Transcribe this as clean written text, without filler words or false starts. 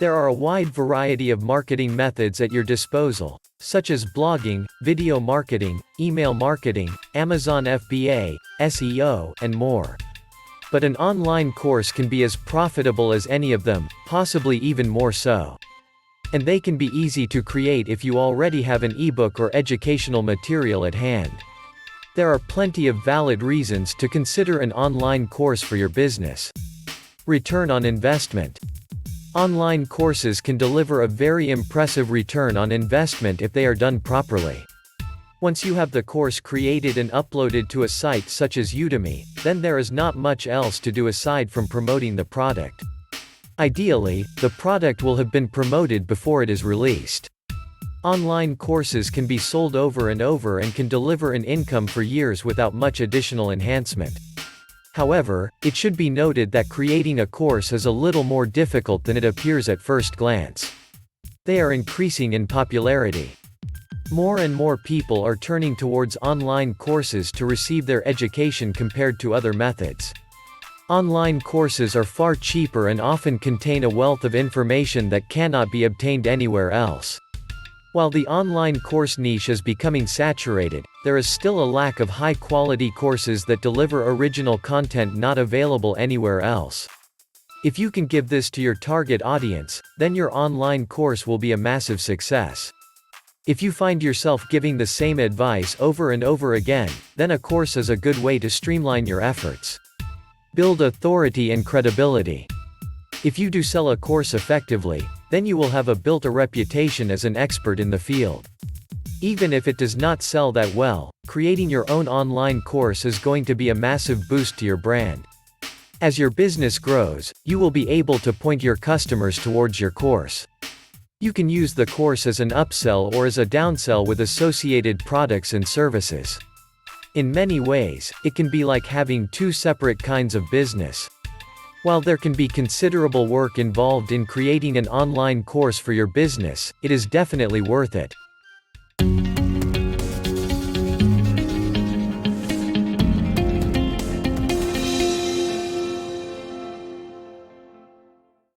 There are a wide variety of marketing methods at your disposal, such as blogging, video marketing, email marketing, Amazon FBA, SEO, and more. But an online course can be as profitable as any of them, possibly even more so. And they can be easy to create if you already have an ebook or educational material at hand. There are plenty of valid reasons to consider an online course for your business. Return on investment. Online courses can deliver a very impressive return on investment if they are done properly. Once you have the course created and uploaded to a site such as Udemy, then there is not much else to do aside from promoting the product. Ideally, the product will have been promoted before it is released. Online courses can be sold over and over and can deliver an income for years without much additional enhancement. However, it should be noted that creating a course is a little more difficult than it appears at first glance. They are increasing in popularity. More and more people are turning towards online courses to receive their education compared to other methods. Online courses are far cheaper and often contain a wealth of information that cannot be obtained anywhere else. While the online course niche is becoming saturated, there is still a lack of high-quality courses that deliver original content not available anywhere else. If you can give this to your target audience, then your online course will be a massive success. If you find yourself giving the same advice over and over again, then a course is a good way to streamline your efforts. Build authority and credibility. If you do sell a course effectively, then you will have built a reputation as an expert in the field. Even if it does not sell that well, creating your own online course is going to be a massive boost to your brand. As your business grows, you will be able to point your customers towards your course. You can use the course as an upsell or as a downsell with associated products and services. In many ways, it can be like having two separate kinds of business. While there can be considerable work involved in creating an online course for your business, it is definitely worth it.